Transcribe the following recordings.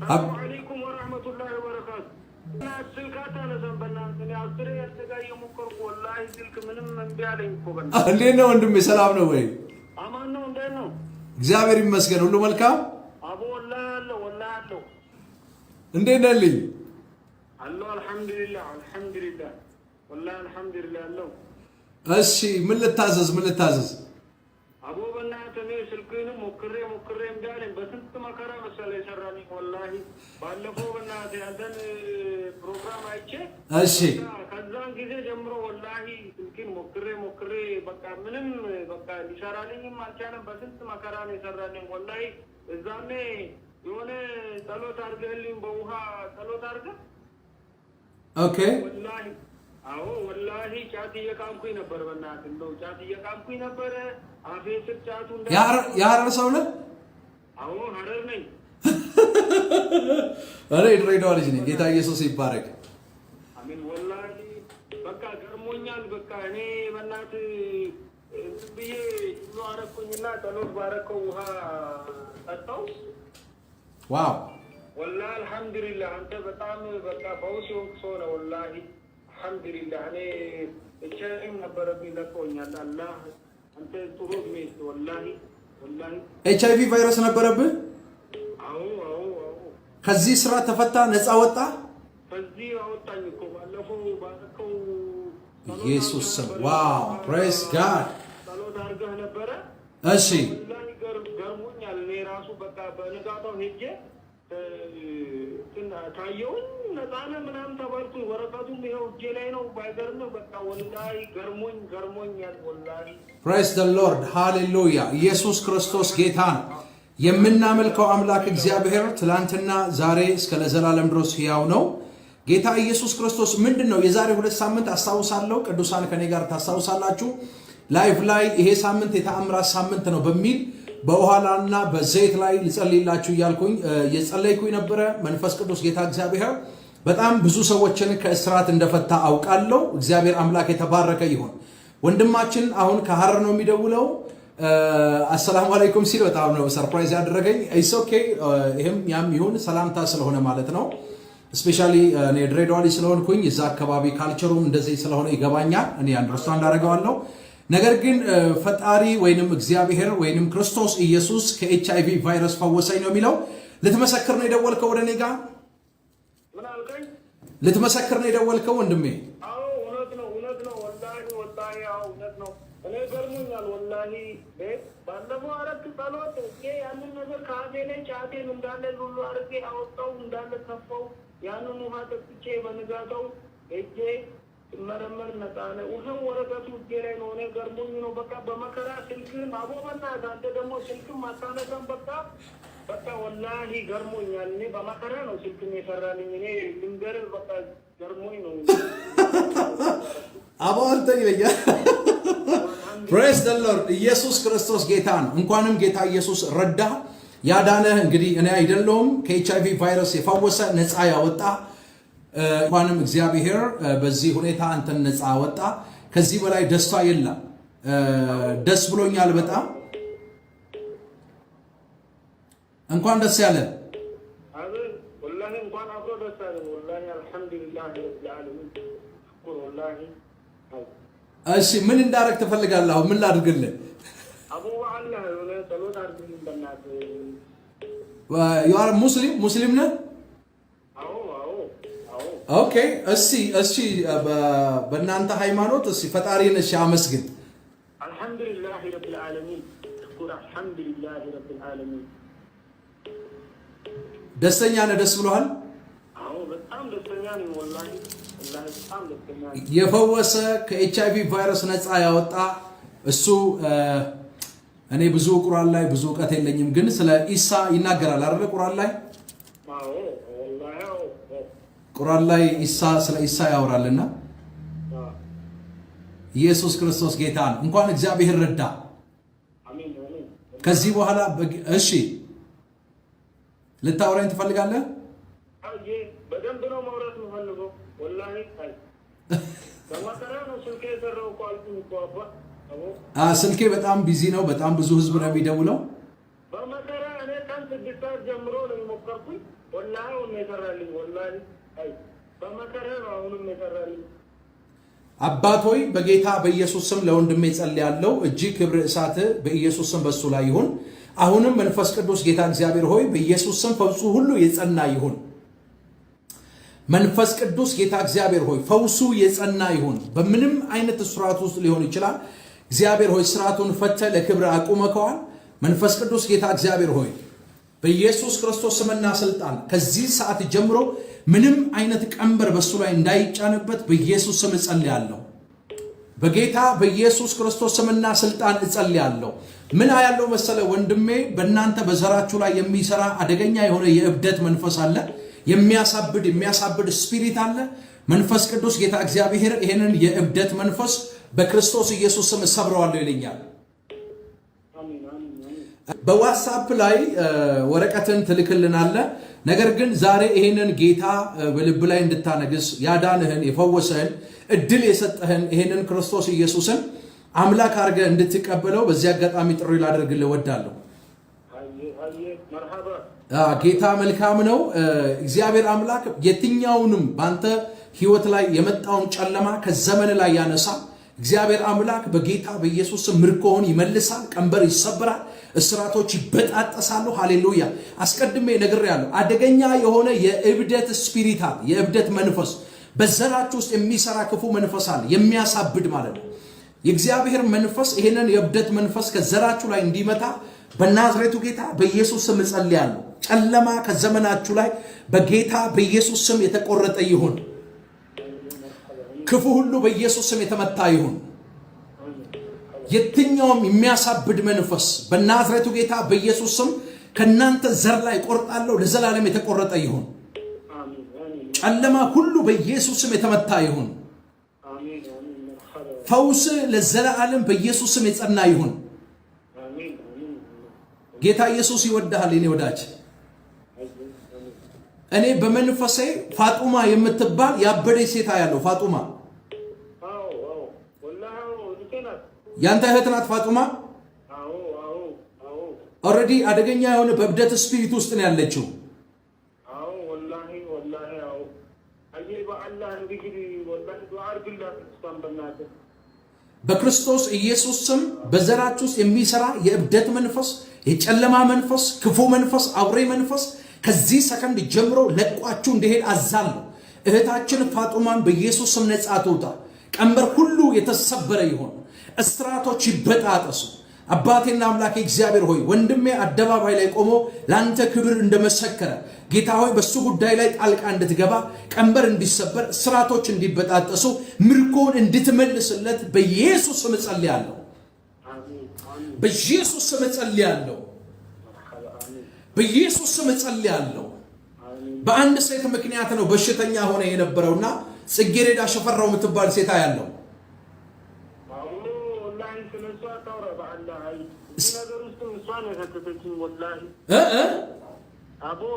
ሰላም አለይኩም ወራህመቱላሂ ወበረካቱ። ስልካታ ለዘንበና እኔ አስሬ ያስተጋየ ሞከርኩ ወላሂ ስልክ ምንም እምቢ አለኝ እኮ በእናትህ። እንዴት ነው ወንድሜ? ሰላም ነው ወይ? አማን ነው። እንዴት ነው? እግዚአብሔር ይመስገን ሁሉ መልካም። አቦ ወላሂ አለው እንዴት ነህልኝ? አለው አልሐምዱሊላህ ወላሂ አልሐምዱሊላህ አለው። እሺ ምን ልታዘዝ? አቦ በእናትህ እኔ ስልክህን ሞክሬ እምቢ አለኝ። በስንት መከራ መሰለህ የሰራልኝ ወላሂ። ባለፈው በእናትህ አንተን ፕሮግራም አይቼ እሺ ከዛን ጊዜ ጀምሮ ወላሂ ስልክህን ሞክሬ በቃ ምንም በቃ ሊሰራልኝም አልቻለም። በስንት መከራ ነው የሰራልኝ ወላሂ። እዛኔ የሆነ ጸሎት አድርገህልኝ በውሃ ጸሎት አድርገህ ኦኬ ወላሂ አዎ ወላሂ ጫት እየቃምኩኝ ነበር። በእናትህ እንደው ጫት እየቃምኩኝ ነበር። አፌ ስር ጫቱ የሐረር ሰው ነህ? አዎ ሐረር ነኝ። እኔ ድሬዳዋ ልጅ ነኝ። ጌታ ኢየሱስ ይባረክ። አሜን። ወላሂ በቃ ገርሞኛል። በቃ እኔ በእናትህ ብዬ ሁሉ አረኩኝና ጸሎት ባረከው ውሃ ጠጣው። ዋው ወላሂ አልሐምዱሊላህ። አንተ በጣም በቃ ፈውስ የሆንክ ሰው ነህ ወላሂ አልሐምዱሊላህ። እኔ እቼም ነበረብኝ ለቆኛል። አላህ አንተ ጥሩ ሜስ ወላሂ HIV ቫይረስ ነበረብህ? አዎ። ከዚህ ስራ ተፈታ፣ ነፃ ወጣ? ከዚህ አወጣኝ እኮ ባለፈው ባረከው ኢየሱስ ስም። ዋው ፕሬዝ ጋድ። ጸሎት አድርገህ ነበረ? እሺ ወላሂ ገርሞኛል። እኔ ራሱ በቃ በንጋታው ሄጄ ታየውን ነፃነ ምናምን ተባልኩኝ። ወረቀቱም ይኸው እጄ ላይ ነው። ባይገርምህ በቃ ወላሂ ገርሞኛል ወላሂ። ፕሬዝ ዘ ሎርድ ሃሌሉያ። ኢየሱስ ክርስቶስ ጌታ ነው። የምናመልከው አምላክ እግዚአብሔር ትላንትና ዛሬ እስከ ለዘላለም ድረስ ሕያው ነው። ጌታ ኢየሱስ ክርስቶስ ምንድን ነው? የዛሬ 2 ሳምንት አስታውሳለሁ፣ ቅዱሳን ከኔ ጋር ታስታውሳላችሁ፣ ላይፍ ላይ ይሄ ሳምንት የተአምራት ሳምንት ነው በሚል በውሃላና በዘይት ላይ ልጸልይላችሁ እያልኩኝ የጸለይኩኝ ነበረ። መንፈስ ቅዱስ ጌታ እግዚአብሔር በጣም ብዙ ሰዎችን ከእስራት እንደፈታ አውቃለሁ። እግዚአብሔር አምላክ የተባረከ ይሁን። ወንድማችን አሁን ከሐረር ነው የሚደውለው። አሰላሙ አለይኩም ሲል በጣም ነው ሰርፕራይዝ ያደረገኝ። ኢትስ ኦኬ። ይሄም ያም ይሁን ሰላምታ ስለሆነ ማለት ነው። ስፔሻሊ እኔ ድሬዳዋ ላይ ስለሆንኩኝ እዛ አካባቢ ካልቸሩም እንደዚህ ስለሆነ ይገባኛል። እኔ አንደርስታንድ አደርገዋለሁ። ነገር ግን ፈጣሪ ወይንም እግዚአብሔር ወይንም ክርስቶስ ኢየሱስ ከኤችአይቪ ቫይረስ ፈወሰኝ ነው የሚለው። ልትመሰክር ነው የደወልከው ወደ እኔ ጋር? ምን አልከኝ? ልትመሰክር ነው የደወልከው ወንድሜ? አዎ እውነት ነው ወላሂ አዎ እውነት ነው። እኔ ገርሞኛል ወላሂ። ባለፈው አረክ ጸሎት ያንን ነገር ከአፌ ላይ ጫቴን እንዳለ ሁሉ አርጌ አወጣው እንዳለ ተፋው። ያንን ውሃ ጠጥቼ በንጋታው እጄ መረመር ነፃነ ውሃው ወረቀቱ እጄ ላይ ነው። እኔ ገርሞኝ ነው በቃ በመከራ ስልክህን አቦ በእናትህ አንተ ደግሞ ስልክም አታነሳም። በቃ ወላሂ ገርሞኛል። እኔ በመከራ ነው ስልክን የሰራልኝ። እኔ ልንገርህ በቃ ገርሞኝ ነው። አቦ አንተ ይለኛል። ፕሬዝ ዘ ሎርድ። ኢየሱስ ክርስቶስ ጌታ ነው። እንኳንም ጌታ ኢየሱስ ረዳ ያዳነህ። እንግዲህ እኔ አይደለሁም ከኤችአይቪ ቫይረስ የፈወሰ ነፃ ያወጣ እንኳንም እግዚአብሔር በዚህ ሁኔታ አንተን ነፃ ወጣ። ከዚህ በላይ ደስታ የለም። ደስ ብሎኛል በጣም። እንኳን ደስ ያለ። አሜን ወላሂ እንኳን አብሮ ደስ ያለ ወላሂ አልሐምዱሊላህ ረብል ዓለሚን ሽኩር ወላሂ። እሺ ምን እንዳደረግ ትፈልጋለህ? ምን ላድርግልህ? አቡ አላህ ወለ ጸሎት አድርግልኝ በእናትህ። you are ሙስሊም ነህ? ኦኬ እሺ በእናንተ ሃይማኖት እሺ ፈጣሪን እሺ አመስግን። አልሐምዱሊላህ ረብል ዓለሚን ሽኩር አልሐምዱሊላህ ረብል ዓለሚን። ደስተኛ ነህ? ደስ ብሎሃል? አዎ በጣም ደስተኛ ነኝ ወላሂ በጣም ደስተኛ ነኝ። የፈወሰ ከኤችአይቪ ቫይረስ ነፃ ያወጣ እሱ እኔ ብዙ ቁርአን ላይ ብዙ ዕውቀት የለኝም፣ ግን ስለ ኢሳ ይናገራል አይደል? ቁርአን ላይ ቁርአን ላይ ስለ ኢሳ ያወራልና ኢየሱስ ክርስቶስ ጌታ ነው። እንኳን እግዚአብሔር ረዳ። አሜን። ከዚህ በኋላ እሺ ልታወራኝ ትፈልጋለህ? አይ በደንብ ነው ማውራት የምፈልገው ወላሂ። አይ በመከራ ነው ስልኬ የሰራው እኮ አልኩኝ እኮ አባ። ስልኬ በጣም ቢዚ ነው። በጣም ብዙ ህዝብ ነው የሚደውለው። በመከራ እኔ ቀን 6 ሰዓት ጀምሮ ነው የሞከርኩኝ ወላሂ ነው የሰራልኝ። ወላሂ አይ በመከራ ነው አሁንም የሰራልኝ። አባት ሆይ በጌታ በኢየሱስ ስም ለወንድሜ ጸልያለሁ። እጅግ ክብር እሳት በኢየሱስ ስም በሱ ላይ ይሁን። አሁንም መንፈስ ቅዱስ ጌታ እግዚአብሔር ሆይ በኢየሱስ ስም ፈውሱ ሁሉ የጸና ይሁን። መንፈስ ቅዱስ ጌታ እግዚአብሔር ሆይ ፈውሱ የጸና ይሁን። በምንም አይነት ስርዓት ውስጥ ሊሆን ይችላል። እግዚአብሔር ሆይ ስርዓቱን ፈተ ለክብር አቁመከዋል። መንፈስ ቅዱስ ጌታ እግዚአብሔር ሆይ በኢየሱስ ክርስቶስ ስምና ስልጣን ከዚህ ሰዓት ጀምሮ ምንም አይነት ቀንበር በሱ ላይ እንዳይጫንበት በኢየሱስ ስም እጸልያለሁ። በጌታ በኢየሱስ ክርስቶስ ስምና ስልጣን እጸልያለሁ። ምን ያለው መሰለ ወንድሜ፣ በእናንተ በዘራችሁ ላይ የሚሰራ አደገኛ የሆነ የእብደት መንፈስ አለ። የሚያሳብድ ስፒሪት አለ። መንፈስ ቅዱስ ጌታ እግዚአብሔር ይሄንን የእብደት መንፈስ በክርስቶስ ኢየሱስ ስም ሰብረዋለሁ ይለኛል። በዋትስአፕ ላይ ወረቀትን ትልክልናለ። ነገር ግን ዛሬ ይሄንን ጌታ በልብ ላይ እንድታነግስ ያዳንህን የፈወሰህን እድል የሰጠህን ይሄንን ክርስቶስ ኢየሱስን አምላክ አድርገህ እንድትቀበለው በዚህ አጋጣሚ ጥሪ ላደርግልህ እወዳለሁ። ጌታ መልካም ነው። እግዚአብሔር አምላክ የትኛውንም በአንተ ህይወት ላይ የመጣውን ጨለማ ከዘመን ላይ ያነሳ። እግዚአብሔር አምላክ በጌታ በኢየሱስ ምርኮውን ይመልሳል። ቀንበር ይሰበራል። እስራቶች ይበጣጠሳሉ። ሃሌሉያ። አስቀድሜ ነግሬያለሁ። አደገኛ የሆነ የእብደት ስፒሪት አለ። የእብደት መንፈስ በዘራችሁ ውስጥ የሚሰራ ክፉ መንፈስ አለ። የሚያሳብድ ማለት ነው። የእግዚአብሔር መንፈስ ይሄንን የእብደት መንፈስ ከዘራችሁ ላይ እንዲመታ በናዝሬቱ ጌታ በኢየሱስ ስም እጸልያለሁ። ጨለማ ከዘመናችሁ ላይ በጌታ በኢየሱስ ስም የተቆረጠ ይሁን። ክፉ ሁሉ በኢየሱስ ስም የተመታ ይሁን። የትኛውም የሚያሳብድ መንፈስ በናዝሬቱ ጌታ በኢየሱስ ስም ከናንተ ዘር ላይ ቆርጣለሁ፣ ለዘላለም የተቆረጠ ይሁን። ጨለማ ሁሉ በኢየሱስ ስም የተመታ ይሁን። ፈውስ ለዘላለም በኢየሱስ ስም የጸና ይሁን። ጌታ ኢየሱስ ይወድሃል የኔ ወዳጅ። እኔ በመንፈሴ ፋጡማ የምትባል ያበደች ሴት ያለው ፋጡማ ያንተ እህት ናት ፋጡማ። ኦልሬዲ አደገኛ የሆነ በእብደት ስፒሪት ውስጥ ነው ያለችው። በክርስቶስ ኢየሱስ ስም በዘራችሁ ውስጥ የሚሰራ የእብደት መንፈስ፣ የጨለማ መንፈስ፣ ክፉ መንፈስ፣ አውሬ መንፈስ ከዚህ ሰከንድ ጀምሮ ለቋችሁ እንዲሄድ አዛለሁ። እህታችን ፋጡማን በኢየሱስ ስም ነጻ ትውጣ። ቀንበር ሁሉ የተሰበረ ይሆን። እስራቶች ይበጣጠሱ። አባቴና አምላኬ እግዚአብሔር ሆይ ወንድሜ አደባባይ ላይ ቆሞ ለአንተ ክብር እንደመሰከረ ጌታ ሆይ በሱ ጉዳይ ላይ ጣልቃ እንድትገባ፣ ቀንበር እንዲሰበር፣ እስራቶች እንዲበጣጠሱ፣ ምርኮን እንድትመልስለት በኢየሱስ ስም ጸልያለሁ። በኢየሱስ ስም ጸልያለሁ። በኢየሱስ ስም ጸልያለሁ። በአንድ ሴት ምክንያት ነው በሽተኛ ሆነ የነበረውና ጽጌረዳ ሽፈራው የምትባል ሴታ ያለው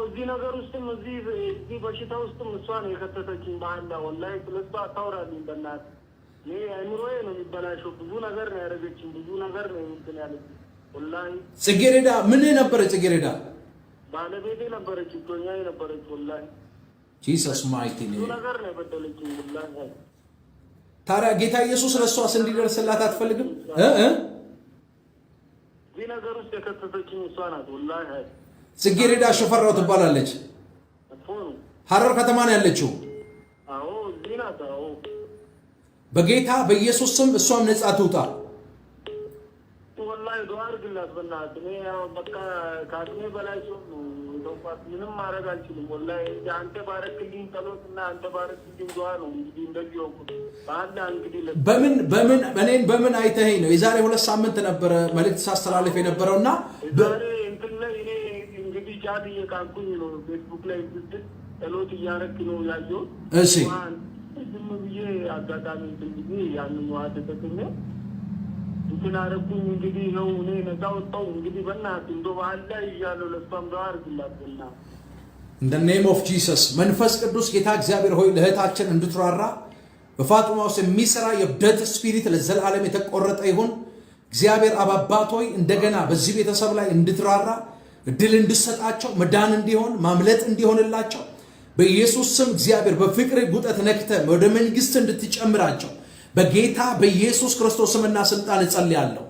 እዚህ ነገር ውስጥም እዚህ በሽታ ውስጥም እሷ ነው የከተተችኝ። በአላ ወላሂ ስለሷ አታውራልኝ በእናትህ። እኔ አይምሮዬ ነው የሚበላሸው። ብዙ ነገር ነው ያደረገችኝ። ብዙ ነገር ነው እንትን ያለችኝ ወላሂ። ጽጌረዳ ምን ነበረ? ጽጌረዳ ባለቤቴ ነበረች፣ እጮኛዬ ነበረች ወላሂ። ጂሰስ ማይቲ ነው። ብዙ ነገር ነው የበደለችኝ ወላሂ። ታዲያ ጌታ ኢየሱስ ለሷስ እንዲደርስላት አትፈልግም? እዚህ ነገር ውስጥ የከተተችኝ እሷ ናት ወላሂ። ጽጌረዳ ሽፈራው ትባላለች። ሐረር ከተማ ነው ያለችው። አዎ እዚህ ናት። አዎ በጌታ በኢየሱስ ስም እሷም ነጻ ትውጣ። ወላሂ ዱዓ አድርግላት በእናትህ። እኔ ያው በቃ ከአቅሜ በላይ ሲሆን እንኳን ምንም ማድረግ አልችልም ወላሂ። አንተ ባረክልኝ ጸሎትና አንተ ባረክልኝ ዱዓ ነው እንግዲህ እንደዚህ ሆንኩት። በአንድ እንግዲህ እኔን በምን አይተኸኝ ነው? የዛሬ 2 ሳምንት ነበረ መልእክት ሳስተላልፍ የነበረውና ዛሬ እንትን ላይ እኔ እንግዲህ ጫት እየቃምኩኝ ነው ፌስቡክ ላይ ጸሎት እያረክ ነው ያየሁት። እሺ ዝም ብዬ አጋጣሚ እንትን ብዬ ያንን ውሃ ተጠቅሜ እንትን አደረኩኝ። እንግዲህ ነው እኔ ነፃ ወጣሁ። እንግዲህ በእናትህ እንደው ባህል ላይ እያለሁ ለእሷም ዱዓ አድርግላት በእናትህ። In the name of Jesus መንፈስ ቅዱስ ጌታ እግዚአብሔር ሆይ ለእህታችን እንድትራራ በፋጡማ ውስጥ የሚሰራ የእብደት ስፒሪት ለዘላለም የተቆረጠ ይሁን። እግዚአብሔር አባባት ሆይ እንደገና በዚህ ቤተሰብ ላይ እንድትራራ እድል እንድሰጣቸው መዳን እንዲሆን ማምለጥ እንዲሆንላቸው በኢየሱስ ስም እግዚአብሔር በፍቅር ጉጠት ነክተ ወደ መንግስት እንድትጨምራቸው በጌታ በኢየሱስ ክርስቶስ ስምና ስልጣን እጸልያለሁ።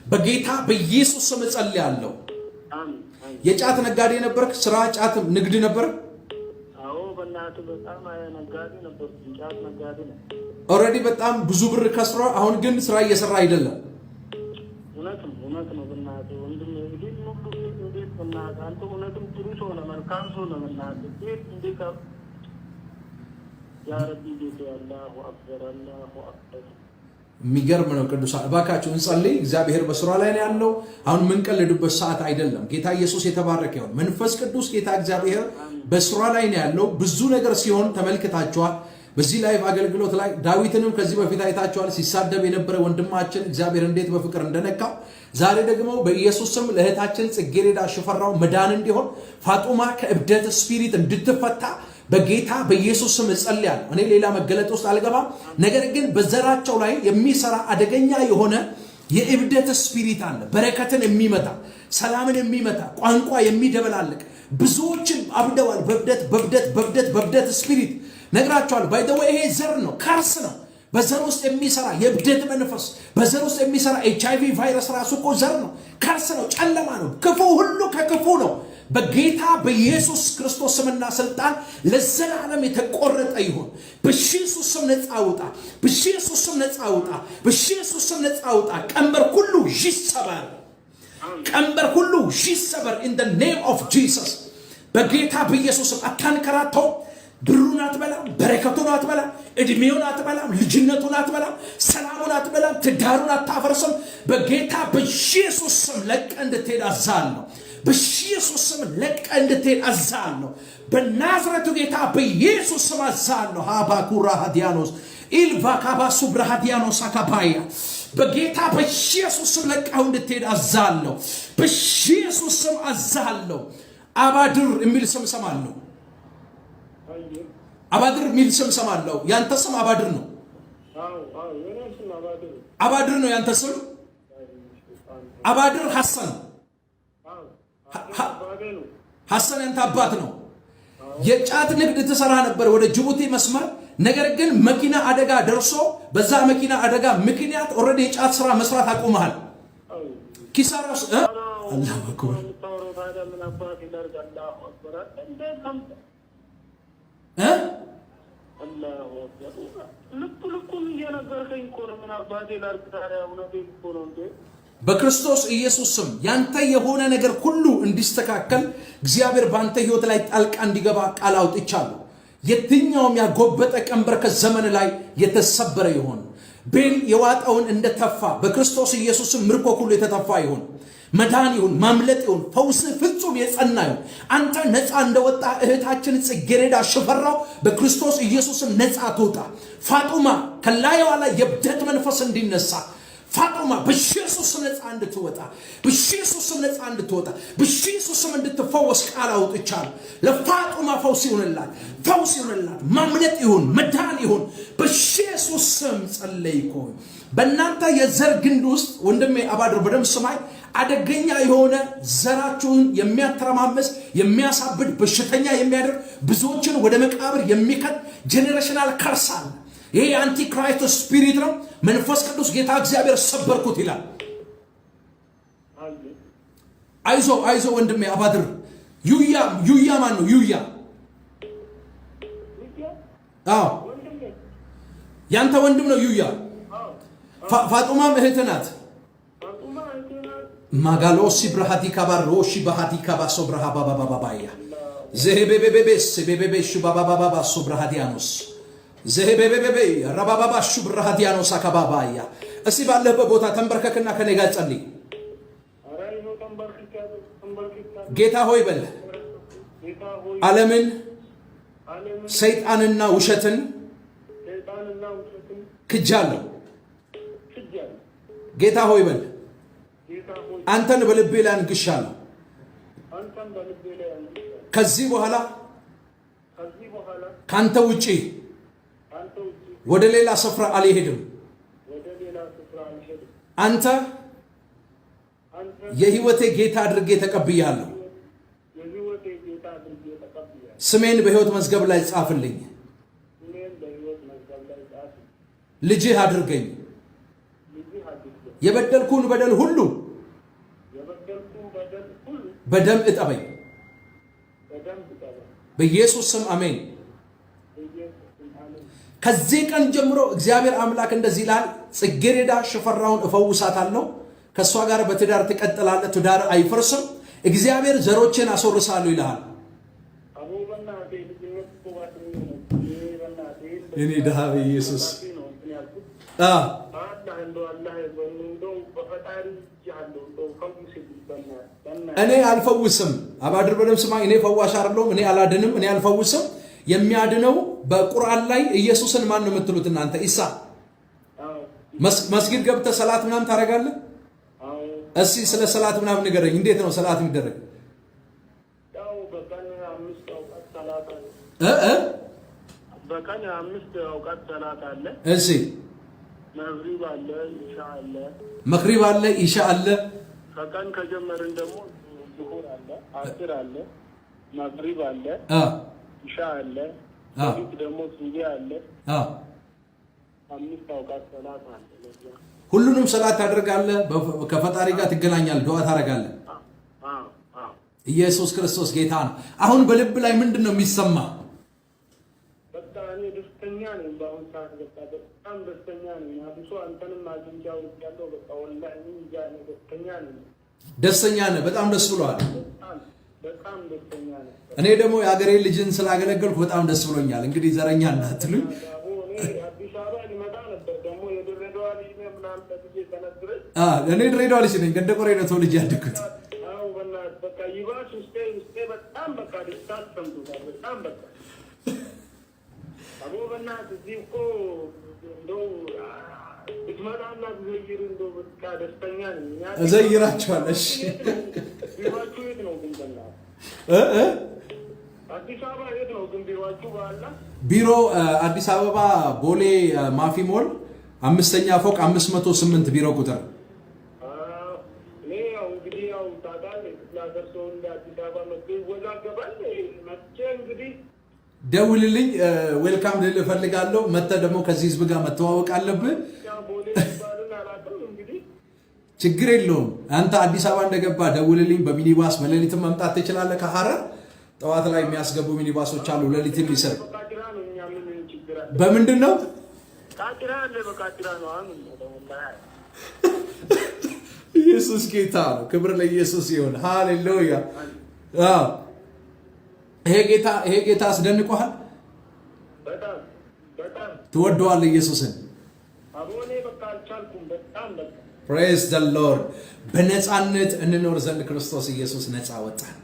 በጌታ በኢየሱስ ስም እጸልያለሁ። የጫት ነጋዴ ነበርክ? ስራ ጫት ንግድ ነበር? አዎ በእናትህ በጣም ነጋዴ ነበር። ጫት ነጋዴ ነው። ኦልሬዲ በጣም ብዙ ብር ከስሮ አሁን ግን ስራ እየሰራ አይደለም። እውነት ነው በእናትህ ወንድም እንግዲህ ሁሉ እንዴት በእናትህ አንተ እውነትም ጥሩ ሰው ነህ፣ መልካም ሰው ነህ። በእናትህ እንዴት እንዴት ያ ረቢ ጌታ አላሁ አክበር አላሁ አክበር። የሚገርም ነው። ቅዱሳን እባካችሁ እንጸልይ። እግዚአብሔር በስራ ላይ ነው ያለው። አሁን የምንቀልድበት ሰዓት አይደለም። ጌታ ኢየሱስ የተባረከ ይሁን። መንፈስ ቅዱስ ጌታ እግዚአብሔር በስራ ላይ ነው ያለው። ብዙ ነገር ሲሆን ተመልክታችኋል። በዚህ ላይቭ አገልግሎት ላይ ዳዊትንም ከዚህ በፊት አይታችኋል። ሲሳደብ የነበረ ወንድማችን እግዚአብሔር እንዴት በፍቅር እንደነካው፣ ዛሬ ደግሞ በኢየሱስ ስም ለእህታችን ጽጌረዳ ሽፈራው መዳን እንዲሆን ፋጡማ ከእብደት ስፒሪት እንድትፈታ በጌታ በኢየሱስ ስም እጸልያለሁ። እኔ ሌላ መገለጥ ውስጥ አልገባም። ነገር ግን በዘራቸው ላይ የሚሰራ አደገኛ የሆነ የእብደት ስፒሪት አለ። በረከትን የሚመታ ሰላምን የሚመታ ቋንቋ የሚደበላልቅ ብዙዎችን አብደዋል። በብደት ስፒሪት ነግራቸዋል። ባይደው ይሄ ዘር ነው፣ ካርስ ነው። በዘር ውስጥ የሚሰራ የእብደት መንፈስ፣ በዘር ውስጥ የሚሰራ HIV ቫይረስ ራሱ እኮ ዘር ነው፣ ካርስ ነው፣ ጨለማ ነው። ክፉ ሁሉ ከክፉ ነው። በጌታ በኢየሱስ ክርስቶስ ስምና ስልጣን ለዘላለም የተቆረጠ ይሁን። በኢየሱስ ስም ነፃ አውጣ፣ በኢየሱስ ስም ነፃ አውጣ፣ በኢየሱስ ስም ነፃ አውጣ። ቀንበር ሁሉ ይሰበር፣ ቀንበር ሁሉ ይሰበር in the name of Jesus። በጌታ በኢየሱስ ስም አታንከራተው። ብሩን አትበላም፣ በረከቱን አትበላም፣ እድሜውን አትበላም፣ ልጅነቱን አትበላም፣ ሰላሙን አትበላም፣ ትዳሩን አታፈርስም። በጌታ በኢየሱስ ስም ለቀ እንድትሄድ አዛለሁ። በኢየሱስ ስም ለቀ እንድትሄድ አዛለሁ። በናዝሬቱ ጌታ በኢየሱስ ስም አዛለሁ። ሃባኩራ ሃዲያኖስ ኢልቫካባ ሱብራ ሃዲያኖስ አካባያ በጌታ በኢየሱስ ስም ለቀው እንድትሄድ አዛለሁ። በኢየሱስ ስም አዛለሁ። አባድር የሚል ስም ሰማለሁ። አባድር የሚል ስም ሰማለሁ። ያንተ ስም አባድር ነው። አባድር ነው ያንተ ስም። አባድር ሐሰን ሐሰን ያንተ አባት ነው። የጫት ንግድ ትሰራ ነበር ወደ ጅቡቲ መስመር። ነገር ግን መኪና አደጋ ደርሶ በዛ መኪና አደጋ ምክንያት ኦልሬዲ የጫት ስራ መስራት አቁመሃል። ኪሳራስ አላህ አክበር በክርስቶስ ኢየሱስ ስም ያንተ የሆነ ነገር ሁሉ እንዲስተካከል እግዚአብሔር ባንተ ህይወት ላይ ጣልቃ እንዲገባ ቃል አውጥቻለሁ። የትኛውም ያጎበጠ ቀንበር ከዘመን ላይ የተሰበረ ይሁን። ቤል የዋጣውን እንደተፋ በክርስቶስ ኢየሱስ ስም ምርኮ ሁሉ የተተፋ ይሁን። መዳን ይሁን፣ ማምለጥ ይሁን፣ ፈውስ ፍጹም የጸና ይሁን። አንተ ነፃ እንደወጣ እህታችን ጽጌረዳ ሽፈራው በክርስቶስ ኢየሱስም ነፃ ትውጣ። ፋጡማ ከላይዋ ላይ የብደት መንፈስ እንዲነሳ ፋጡማ በኢየሱስም ነፃ እንድትወጣ፣ በኢየሱስም ነፃ እንድትወጣ፣ በኢየሱስም እንድትፈወስ ቃል አውጥቻለሁ። ለፋጡማ ፈውስ ይሁንላት፣ ፈውስ ይሁንላት፣ ማምለጥ ይሁን፣ መዳን ይሁን። በኢየሱስም ጸለይኩ። በእናንተ የዘር ግንድ ውስጥ ወንድሜ አባድር በደም ስማይ አደገኛ የሆነ ዘራችሁን የሚያተረማመስ የሚያሳብድ በሽተኛ የሚያደርግ ብዙዎችን ወደ መቃብር የሚከት ጄኔሬሽናል ከርስ አለ። ይሄ የአንቲክራይስት ስፒሪት ነው። መንፈስ ቅዱስ ጌታ እግዚአብሔር ሰበርኩት ይላል። አይዞ ወንድሜ አባድር። ዩያ ማን ነው? ዩያ ያንተ ወንድም ነው። ዩያ ፋጡማም እህት ናት። ማጋሎሲ ብራሃቲ ካባሮሺ ባሃቲ ካባሶ ብራሃ ባባባባያ ዘሄቤቤቤስ ቤቤቤሽ ባባባባ ሱብራሃዲያኖስ ዘሄቤቤቤ ረባባባ ሹብራሃዲያኖስ አካባባያ። እስቲ ባለህበት ቦታ ተንበርከክና ከኔ ጋር ጸልይ። ጌታ ሆይ በል። ዓለምን፣ ሰይጣንና ውሸትን ክጃለሁ። ጌታ ሆይ በል። አንተን በልቤ ላይ አንግሻለሁ። ከዚህ በኋላ ካንተ ውጪ ወደ ሌላ ስፍራ አልሄድም። አንተ የህይወቴ ጌታ አድርጌ ተቀብያለሁ። ስሜን በህይወት መዝገብ ላይ ጻፍልኝ። ልጅህ አድርገኝ። የበደልኩን በደል ሁሉ በደም እጠበኝ። በኢየሱስ ስም አሜን። ከዚህ ቀን ጀምሮ እግዚአብሔር አምላክ እንደዚህ ይላል፣ ጽጌረዳ ሽፈራውን እፈውሳታለሁ። ከእሷ ጋር በትዳር ትቀጥላለህ። ትዳር አይፈርስም። እግዚአብሔር ዘሮችን አስወርሳለሁ ይልሃል። እኔ ድሃ በኢየሱስ እኔ አልፈውስም። አባድር በደምብ ስማ። እኔ ፈዋሽ አይደለሁም። እኔ አላድንም። እኔ አልፈውስም። የሚያድነው በቁርአን ላይ ኢየሱስን ማን ነው የምትሉት እናንተ? ኢሳ። መስጊድ ገብተህ ሰላት ምናምን ታደርጋለህ? እስኪ ስለ ሰላት ምናምን ንገረኝ። እንዴት ነው ሰላት የሚደረግ? በቀን 5 አውቃት ሰላት አለ። እሺ መግሪብ አለ፣ ኢሻ አለ። መግሪብ አለ፣ ኢሻ አለ። ከቀን ከጀመርን ደግሞ ዙሁር አለ፣ አስር አለ፣ መግሪብ አለ፣ ኢሻ አለ፣ ፊት ደግሞ ሱቢ አለ። 5 አውቃት ሰላት አለ። ሁሉንም ሰላት ታደርጋለህ። ከፈጣሪ ጋር ትገናኛለህ፣ ዱዓ ታደርጋለህ። ኢየሱስ ክርስቶስ ጌታ ነው። አሁን በልብ ላይ ምንድን ነው የሚሰማ? በቃ እኔ ደስተኛ ነኝ። በአሁን ሰዓት በጣም ደስተኛ ነኝ። አብሶ አንተንም አግኝቻው ያለው በቃ ወላሂ እንጃ ነው። ደስተኛ ነኝ። ደስተኛ ነህ? በጣም ደስ ብሏል። በጣም ደስተኛ ነኝ። እኔ ደግሞ የአገሬ ልጅን ስላገለገልኩ በጣም ደስ ብሎኛል። እንግዲህ ዘረኛ እንዳትሉኝ። አዲስ አበባ ሊመጣ ነበር ደግሞ የድሬዳዋ ልጅ ነው ምናምን ተብዬ ተነግረኝ። እኔ ድሬዳዋ ልጅ ነኝ። ገንደ ቆሬ ነው ተወልጄ ያደግኩት። በቃ ይባስ ውስጤ በጣም በቃ ደስታ ተሰምቶታል። በጣም በቃ አቦ በእናትህ እዚህ እኮ እንደው ብትመጣና ብትዘይር እንደው በቃ ደስተኛ ነኝ። እዘይራቸዋለሁ። እሺ ቢሯችሁ የት ነው ግን? በእናትህ አዲስ አበባ የት ነው ግን ቢሯችሁ? በኋላ ቢሮ አዲስ አበባ ቦሌ ማፊ ሞል 5ኛ ፎቅ 508 ቢሮ ቁጥር። እኔ ያው እንግዲህ ያው ታውቃለህ ላደርሰው እንደ አዲስ አበባ መጥቶ ይወዛገባል። መጥቼ እንግዲህ ደውልልኝ። ዌልካም ልል እፈልጋለሁ። መጥተህ ደግሞ ከዚህ ህዝብ ጋር መተዋወቅ አለብህ። ችግር የለውም። አንተ አዲስ አበባ እንደገባ ደውልልኝ። በሚኒባስ በሌሊትም መምጣት ትችላለህ። ከሐረር ጠዋት ላይ የሚያስገቡ ሚኒባሶች አሉ። ሌሊትም ይሰር በምንድን ነው? ኢየሱስ ጌታ ነው። ክብር ለኢየሱስ ይሁን። ሃሌሉያ። ይሄ ጌታ አስደንቆሃል። ትወደዋለህ ኢየሱስን። ፕሬዝ ዘ ሎርድ። በነፃነት እንኖር ዘንድ ክርስቶስ ኢየሱስ ነፃ ወጣን።